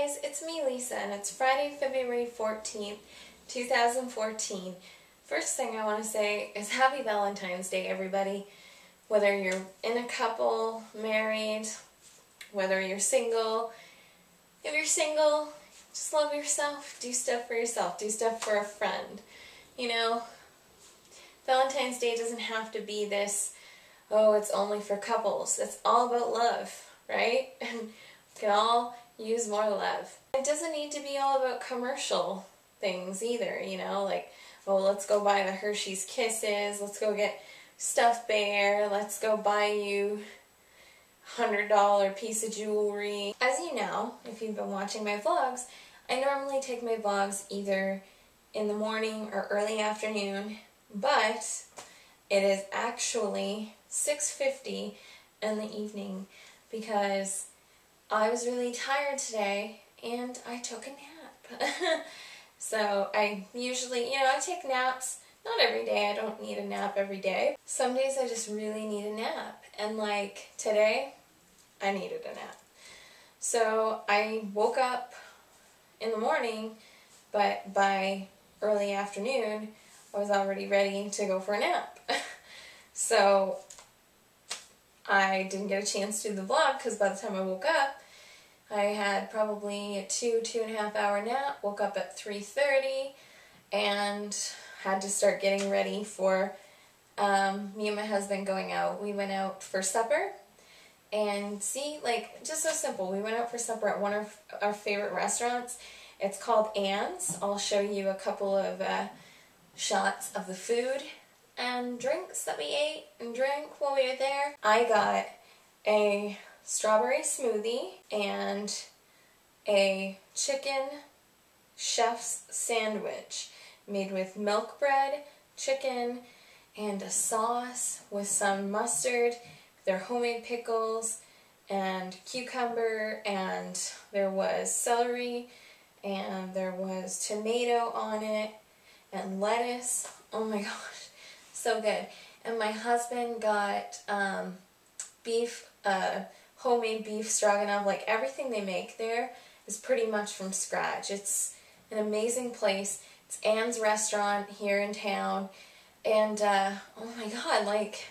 guys, it's me Lisa and it's Friday, February 14th, 2014. First thing I want to say is happy Valentine's Day, everybody. Whether you're in a couple, married, whether you're single. If you're single, just love yourself, do stuff for yourself, do stuff for a friend. You know, Valentine's Day doesn't have to be this, oh, it's only for couples. It's all about love, right? And we can all use more love. It doesn't need to be all about commercial things either, you know, like, oh, let's go buy the Hershey's Kisses, let's go get stuffed bear, let's go buy you $100 piece of jewelry. As you know, if you've been watching my vlogs, I normally take my vlogs either in the morning or early afternoon, but it is actually 6:50 in the evening because I was really tired today and I took a nap. So I usually, I take naps, not every day, I don't need a nap every day. Some days I just really need a nap, and like today, I needed a nap. So I woke up in the morning, but by early afternoon, I was already ready to go for a nap. So I didn't get a chance to do the vlog because by the time I woke up, I had probably a 2.5 hour nap, woke up at 3:30, and had to start getting ready for me and my husband going out. We went out for supper, and see, like, just so simple. We went out for supper at one of our favorite restaurants. It's called Anne's. I'll show you a couple of shots of the food and drinks that we ate and drank while we were there. I got a strawberry smoothie and a chicken chef's sandwich made with milk bread, chicken, and a sauce with some mustard, their homemade pickles, and cucumber, and there was celery, and there was tomato on it, and lettuce. Oh my gosh, so good. And my husband got beef, homemade beef stroganoff. Like, everything they make there is pretty much from scratch. It's an amazing place. It's Anne's restaurant here in town, and oh my god, like,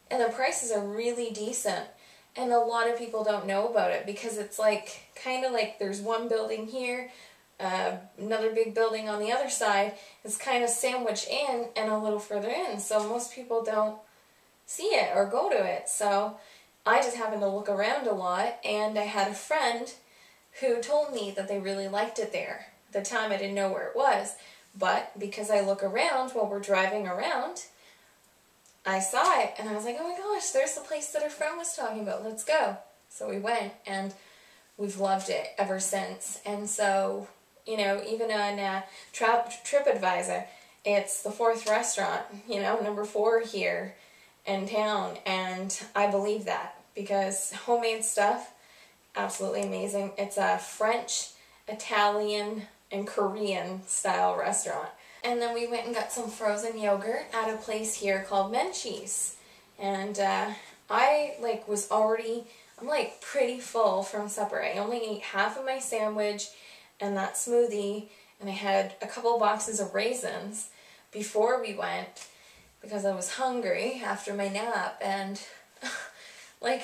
and the prices are really decent, and a lot of people don't know about it because it's like, kind of like there's one building here, another big building on the other side. It's kind of sandwiched in and a little further in, so most people don't see it or go to it. So I just happened to look around a lot, and I had a friend who told me that they really liked it there. At the time I didn't know where it was, but because I look around while we're driving around, I saw it, and I was like, oh my gosh, there's the place that our friend was talking about, let's go. So we went, and we've loved it ever since. And so, even on TripAdvisor, it's the 4th restaurant, number 4 here in town, and I believe that because homemade stuff, absolutely amazing. It's a French, Italian, and Korean style restaurant. And then we went and got some frozen yogurt at a place here called Menchie's. And I was already, I'm like pretty full from supper. I only ate half of my sandwich and that smoothie, and I had a couple boxes of raisins before we went because I was hungry after my nap. And like,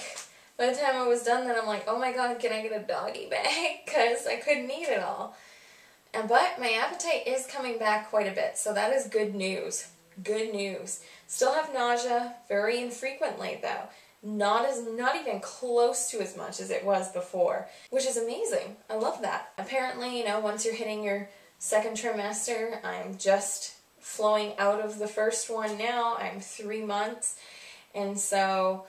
by the time I was done, then I'm like, oh my god, can I get a doggy bag? Because I couldn't eat it all. But my appetite is coming back quite a bit, so that is good news. Good news. Still have nausea, very infrequently though. Not even close to as much as it was before, which is amazing. I love that. Apparently, once you're hitting your 2nd trimester, I'm just flowing out of the first one now. I'm 3 months, and so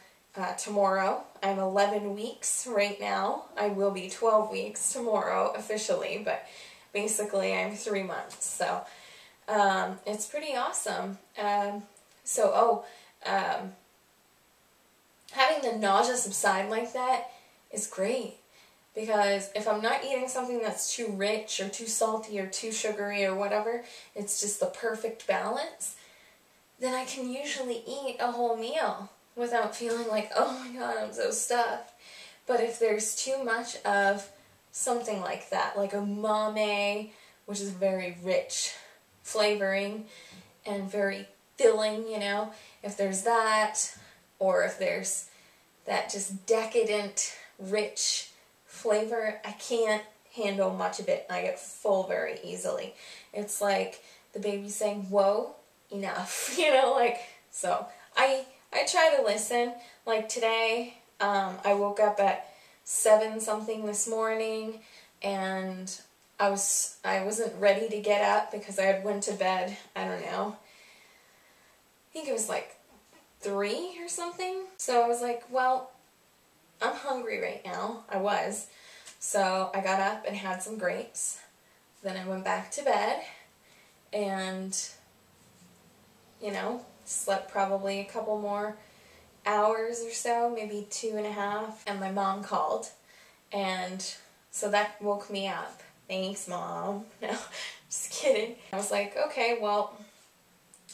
tomorrow, I'm 11 weeks right now. I will be 12 weeks tomorrow officially, but basically I'm 3 months. So it's pretty awesome. Having the nausea subside like that is great, because if I'm not eating something that's too rich or too salty or too sugary or whatever, it's just the perfect balance, then I can usually eat a whole meal without feeling like, oh my god, I'm so stuffed. But if there's too much of something like that, like a umami, which is very rich flavoring and very filling, you know, if there's that, or if there's that just decadent, rich flavor, I can't handle much of it. I get full very easily. It's like the baby saying, whoa, enough, you know, like, so I try to listen. Like today, I woke up at 7 something this morning, and I wasn't ready to get up because I had went to bed, I don't know, I think it was like 3 or something. So I was like, well, I'm hungry right now. I was. So I got up and had some grapes. Then I went back to bed and, you know, slept probably a couple more hours or so, maybe 2.5, and my mom called, and so that woke me up. Thanks, Mom. No, just kidding. I was like, okay, well,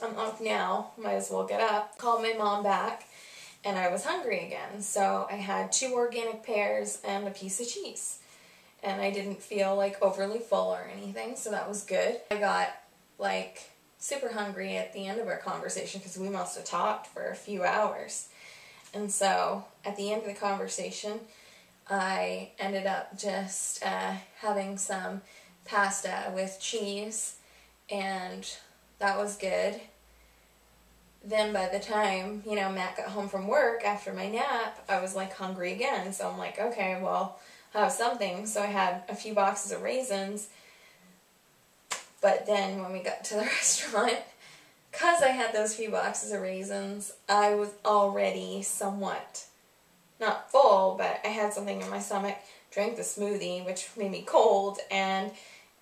I'm up now, might as well get up. Called my mom back, and I was hungry again, so I had 2 organic pears and a piece of cheese, and I didn't feel like overly full or anything, so that was good. I got like super hungry at the end of our conversation because we must have talked for a few hours. And so, at the end of the conversation, I ended up just having some pasta with cheese, and that was good. Then by the time, you know, Matt got home from work after my nap, I was like hungry again. So I'm like, okay, well, I'll have something. So I had a few boxes of raisins. But then when we got to the restaurant, because I had those few boxes of raisins, I was already somewhat, not full, but I had something in my stomach, drank the smoothie, which made me cold, and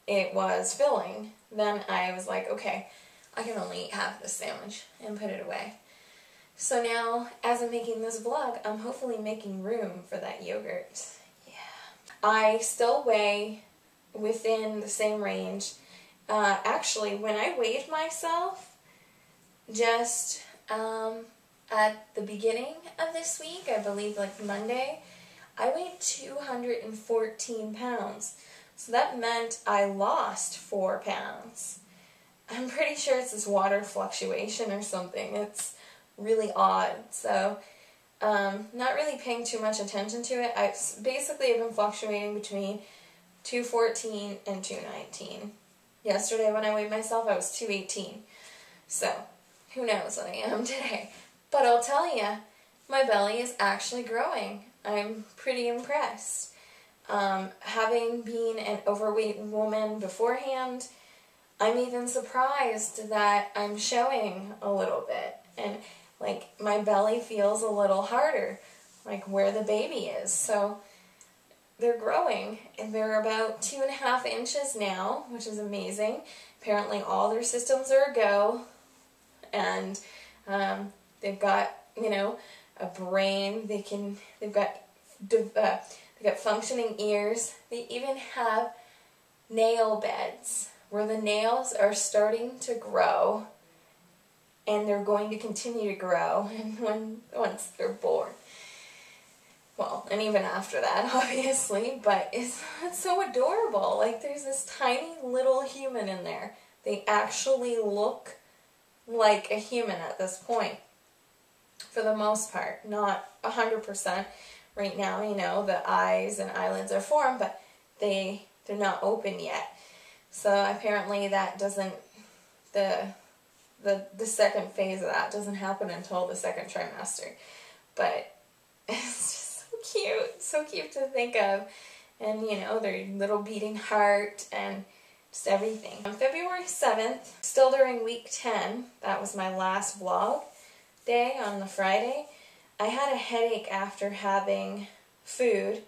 it was filling. Then I was like, okay, I can only eat half this sandwich and put it away. So now, as I'm making this vlog, I'm hopefully making room for that yogurt. Yeah. I still weigh within the same range. Actually, when I weighed myself, just at the beginning of this week, I believe like Monday, I weighed 214 pounds. So that meant I lost 4 pounds. I'm pretty sure it's this water fluctuation or something. It's really odd. So, not really paying too much attention to it. I basically have been fluctuating between 214 and 219. Yesterday when I weighed myself, I was 218. So, who knows what I am today. But I'll tell you, my belly is actually growing. I'm pretty impressed. Having been an overweight woman beforehand, I'm even surprised that I'm showing a little bit. And, like, my belly feels a little harder, like where the baby is. So, they're growing, and they're about 2.5 inches now, which is amazing. Apparently all their systems are a go. And they've got, you know, a brain. They've got functioning ears. They even have nail beds where the nails are starting to grow, and they're going to continue to grow once they're born. Well, and even after that, obviously. But it's so adorable. Like, there's this tiny little human in there. They actually look like a human at this point, for the most part. Not 100% right now, you know, the eyes and eyelids are formed, but they're not open yet. So apparently that doesn't, the second phase of that doesn't happen until the 2nd trimester. But it's just so cute to think of. And, you know, their little beating heart and just everything. On February 7th, still during week 10, that was my last vlog day on the Friday, I had a headache after having food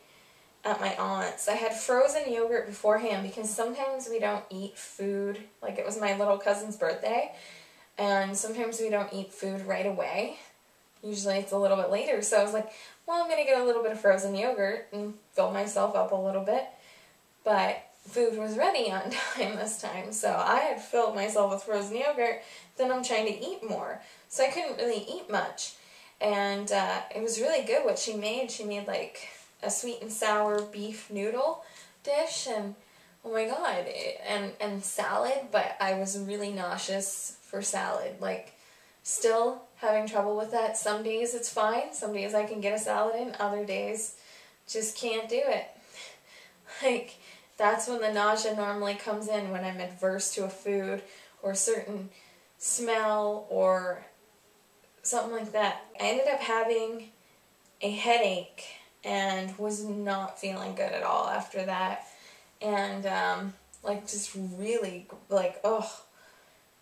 at my aunt's. I had frozen yogurt beforehand because sometimes we don't eat food, like it was my little cousin's birthday, and sometimes we don't eat food right away. Usually it's a little bit later, so I was like, well, I'm going to get a little bit of frozen yogurt and fill myself up a little bit. But food was ready on time this time, so I had filled myself with frozen yogurt, then I'm trying to eat more. So I couldn't really eat much. And it was really good what she made. She made like a sweet and sour beef noodle dish, and oh my god, and salad, but I was really nauseous for salad. Like, still having trouble with that. Some days it's fine, some days I can get a salad in, other days just can't do it. Like, that's when the nausea normally comes in, when I'm adverse to a food or a certain smell or something like that. I ended up having a headache and was not feeling good at all after that. And, like, just really, like, oh,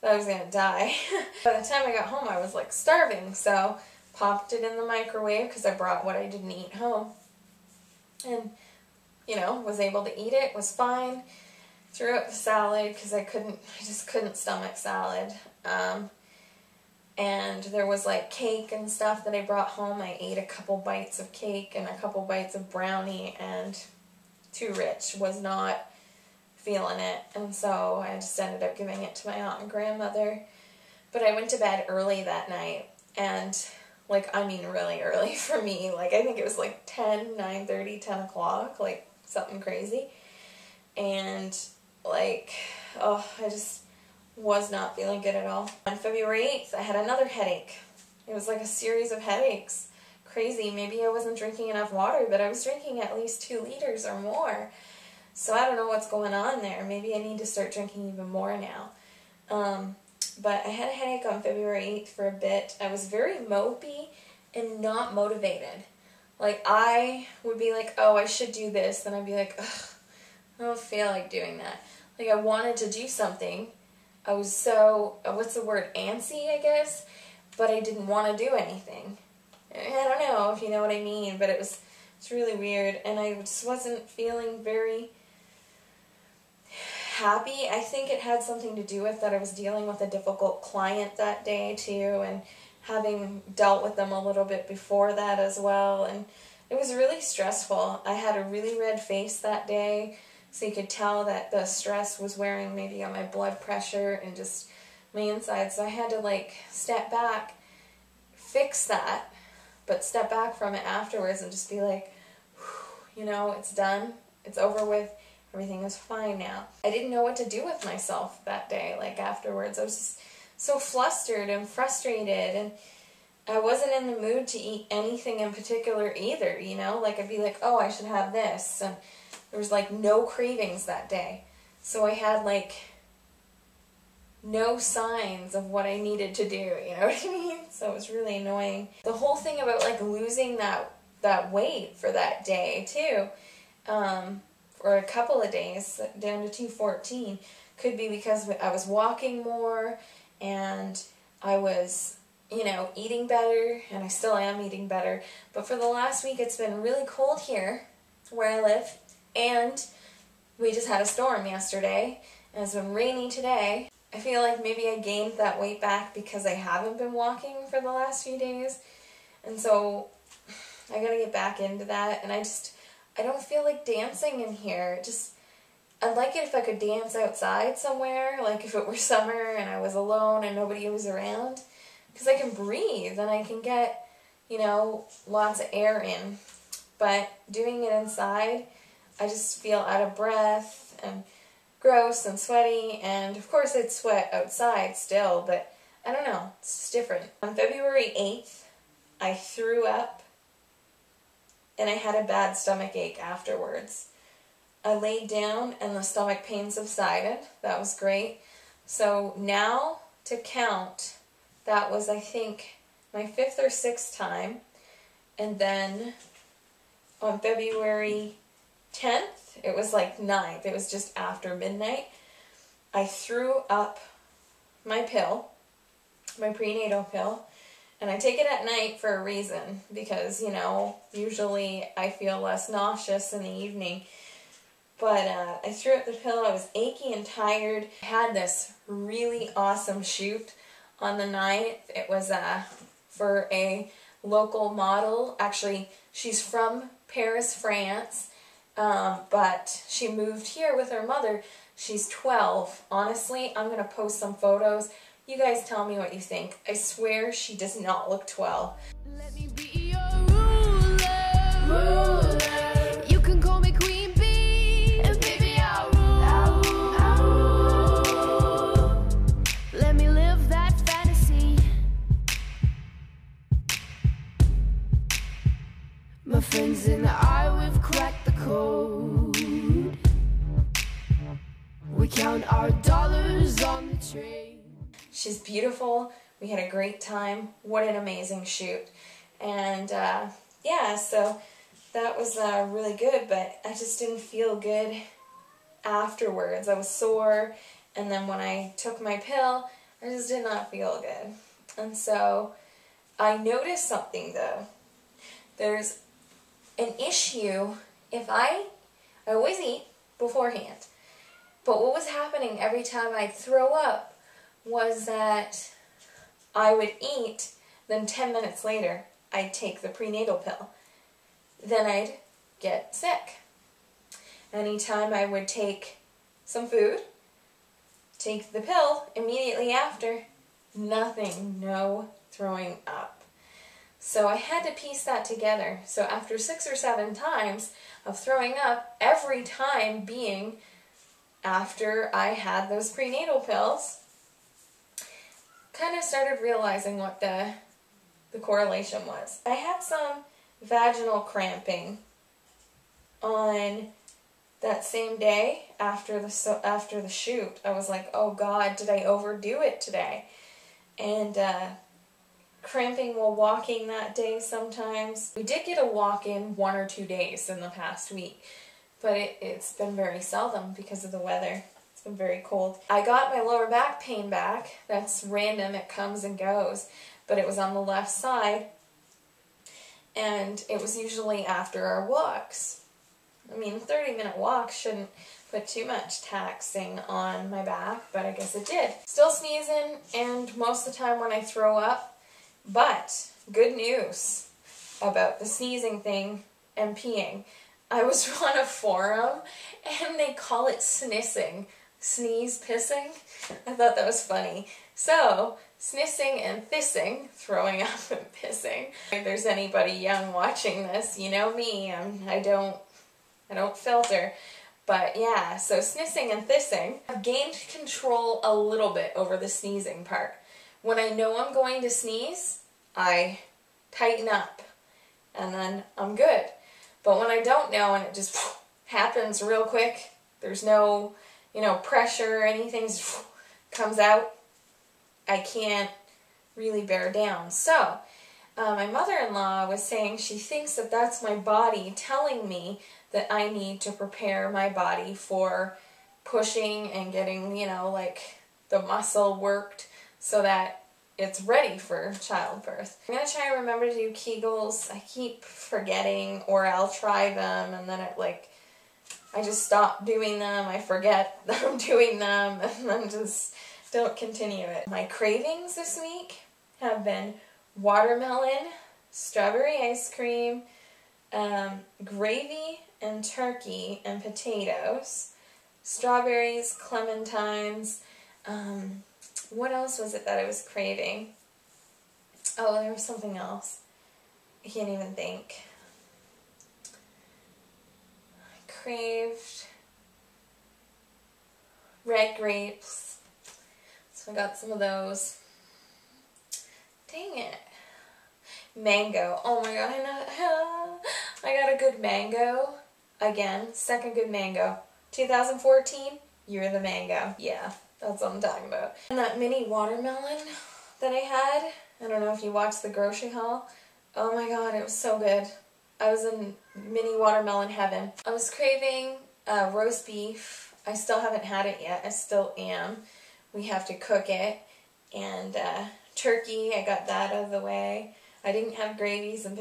I was gonna die. By the time I got home, I was, like, starving, so popped it in the microwave because I brought what I didn't eat home. And, you know, was able to eat it, was fine. Threw up the salad because I just couldn't stomach salad. And there was like cake and stuff that I brought home. I ate a couple bites of cake and a couple bites of brownie, and too rich, was not feeling it. And so I just ended up giving it to my aunt and grandmother. But I went to bed early that night, and like, I mean really early for me. Like, I think it was like 10, 9:30, 10 o'clock, like something crazy. And like, oh, I just was not feeling good at all. On February 8th, I had another headache. It was like a series of headaches. Crazy. Maybe I wasn't drinking enough water, but I was drinking at least 2 liters or more. So I don't know what's going on there. Maybe I need to start drinking even more now. But I had a headache on February 8th for a bit. I was very mopey and not motivated. Like, I would be like, oh, I should do this. Then I'd be like, ugh, I don't feel like doing that. Like, I wanted to do something. I was so, what's the word, antsy, I guess? But I didn't want to do anything. I don't know if you know what I mean, but it's really weird. And I just wasn't feeling very happy. I think it had something to do with that I was dealing with a difficult client that day, too, and having dealt with them a little bit before that as well. And it was really stressful. I had a really red face that day. So you could tell that the stress was wearing maybe on my blood pressure and just my insides. So I had to like step back, fix that, but step back from it afterwards and just be like, you know, it's done, it's over with, everything is fine now. I didn't know what to do with myself that day, like afterwards. I was just so flustered and frustrated, and I wasn't in the mood to eat anything in particular either, you know? Like, I'd be like, oh, I should have this, and there was like no cravings that day. So I had like no signs of what I needed to do, you know what I mean? So it was really annoying. The whole thing about like losing that weight for that day too, for a couple of days, down to 214, could be because I was walking more and I was, you know, eating better, and I still am eating better. But for the last week it's been really cold here where I live. And we just had a storm yesterday, and it's been rainy today. I feel like maybe I gained that weight back because I haven't been walking for the last few days. And so I gotta get back into that. And I don't feel like dancing in here. I'd like it if I could dance outside somewhere, like if it were summer and I was alone and nobody was around. Because I can breathe and I can get, you know, lots of air in. But doing it inside, I just feel out of breath and gross and sweaty, and of course I'd sweat outside still, but I don't know, it's just different. On February 8th, I threw up, and I had a bad stomach ache afterwards. I laid down and the stomach pain subsided. That was great. So now to count, that was, I think, my 5th or 6th time, and then on February 10th, it was like 9th, it was just after midnight, I threw up my pill, my prenatal pill, and I take it at night for a reason, because, you know, usually I feel less nauseous in the evening, but I threw up the pill. I was achy and tired. I had this really awesome shoot on the 9th. It was for a local model. Actually, she's from Paris, France, but she moved here with her mother. She's 12. Honestly, I'm going to post some photos. You guys tell me what you think. I swear she does not look 12. Let me be your ruler. You can call me Queen Bee. count our dollars on the train. She's beautiful. We had a great time. What an amazing shoot. And yeah, so that was really good, but I just didn't feel good afterwards. I was sore, and then when I took my pill, I just did not feel good. And so I noticed something though. There's an issue if I always eat beforehand. But what was happening every time I'd throw up was that I would eat, then 10 minutes later, I'd take the prenatal pill. Then I'd get sick. Anytime I would take some food, take the pill, immediately after, nothing, no throwing up. So I had to piece that together. So after 6 or 7 times of throwing up, every time being after I had those prenatal pills, kind of started realizing what the correlation was. I had some vaginal cramping on that same day after the shoot. I was like, oh God, did I overdo it today? And cramping while walking that day sometimes. We did get a walk-in 1 or 2 days in the past week, but it's been very seldom because of the weather. It's been very cold. I got my lower back pain back. That's random, it comes and goes, but it was on the left side, and it was usually after our walks. I mean, a 30-minute walk shouldn't put too much taxing on my back, but I guess it did. Still sneezing, and most of the time when I throw up, but good news about the sneezing thing and peeing. I was on a forum, and they call it snissing. Sneeze pissing. I thought that was funny. So, snissing and thissing, throwing up and pissing. If there's anybody young watching this, you know me, I don't filter. But yeah, so snissing and thissing. I've gained control a little bit over the sneezing part. When I know I'm going to sneeze, I tighten up, and then I'm good. But when I don't know and it just happens real quick, there's no, pressure or anything, just comes out, I can't really bear down. So, my mother-in-law was saying she thinks that that's my body telling me that I need to prepare my body for pushing and getting, the muscle worked so that it's ready for childbirth. I'm going to try and remember to do Kegels. I keep forgetting, or I'll try them, and then I just stop doing them, I forget that I'm doing them, and then just don't continue it. My cravings this week have been watermelon, strawberry ice cream, gravy and turkey and potatoes, strawberries, clementines, what else was it that I was craving? Oh, there was something else. I can't even think. I craved red grapes, so I got some of those. Dang it. Mango. Oh my god, I got a good mango. Again, second good mango. 2014, year of the mango. Yeah, that's what I'm talking about. And that mini watermelon that I had, I don't know if you watched the grocery haul. Oh my god, it was so good. I was in mini watermelon heaven. I was craving roast beef. I still haven't had it yet. I still am. We have to cook it. And turkey, I got that out of the way. I didn't have gravy and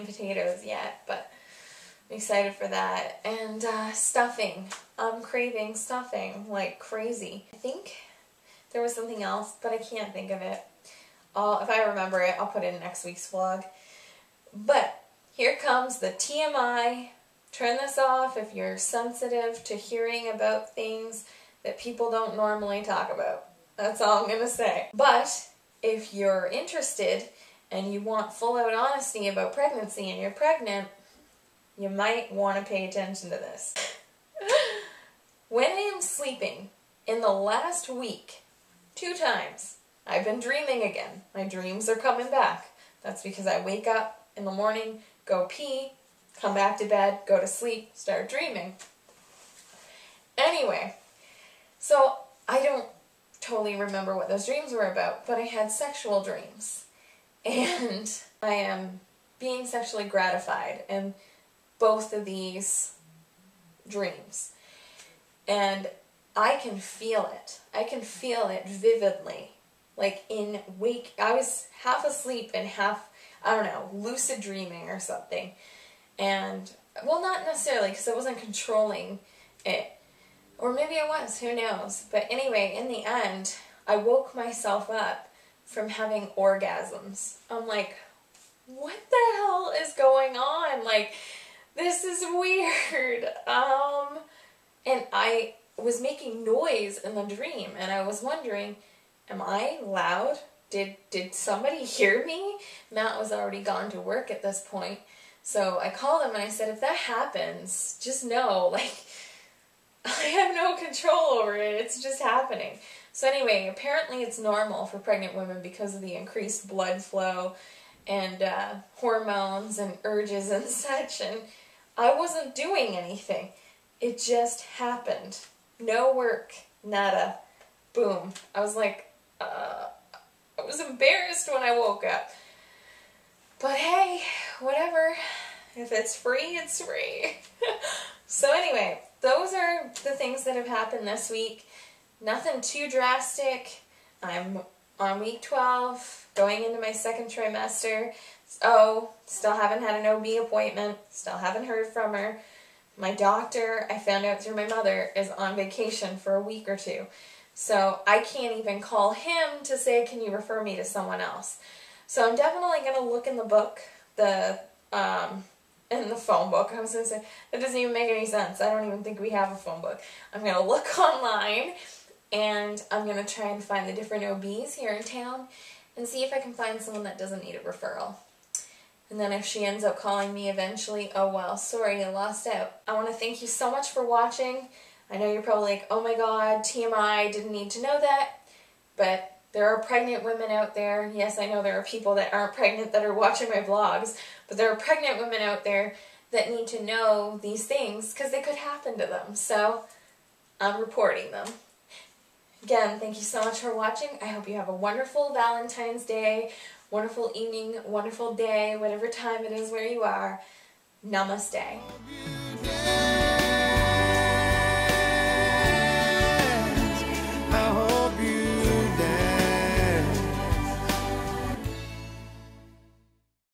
potatoes yet, but I'm excited for that. And stuffing. I'm craving stuffing like crazy. I think there was something else, but I can't think of it. If I remember it, I'll put it in next week's vlog. But here comes the TMI. Turn this off if you're sensitive to hearing about things that people don't normally talk about. That's all I'm going to say. But if you're interested and you want full-out honesty about pregnancy and you're pregnant, you might want to pay attention to this. When I am sleeping, in the last week, 2 times, I've been dreaming again. My dreams are coming back. That's because I wake up in the morning, go pee, come back to bed, go to sleep, start dreaming. Anyway, So I don't totally remember what those dreams were about, but I had sexual dreams. And I am being sexually gratified in both of these dreams. And I can feel it. I can feel it vividly. Like I was half asleep and half, I don't know, lucid dreaming or something. And, well, not necessarily, because I wasn't controlling it. Or maybe I was, who knows. But anyway, in the end, I woke myself up from having orgasms. I'm like, what the hell is going on? Like, this is weird. And I was making noise in the dream, and I was wondering, am I loud? Did somebody hear me? Matt was already gone to work at this point. So I called him and I said, if that happens, just know, like, I have no control over it. It's just happening. So anyway, apparently it's normal for pregnant women because of the increased blood flow and hormones and urges and such. And I wasn't doing anything. It just happened. No work. Nada. Boom. I was like, I was embarrassed when I woke up. But hey, whatever. If it's free, it's free. So anyway, those are the things that have happened this week. Nothing too drastic. I'm on week 12, going into my second trimester. Oh, still haven't had an OB appointment. Still haven't heard from her. My doctor, I found out through my mother, is on vacation for a week or two. So I can't even call him to say, can you refer me to someone else? So I'm definitely going to look in the book, in the phone book. I was going to say, that doesn't even make any sense. I don't even think we have a phone book. I'm going to look online, and I'm going to try and find the different OBs here in town and see if I can find someone that doesn't need a referral. And then if she ends up calling me eventually, oh well, sorry, I lost out. I want to thank you so much for watching. I know you're probably like, oh my god, TMI, didn't need to know that. But there are pregnant women out there. Yes, I know there are people that aren't pregnant that are watching my vlogs. But there are pregnant women out there that need to know these things because they could happen to them. So I'm reporting them. Again, thank you so much for watching. I hope you have a wonderful Valentine's Day, wonderful evening, wonderful day, whatever time it is where you are. Namaste.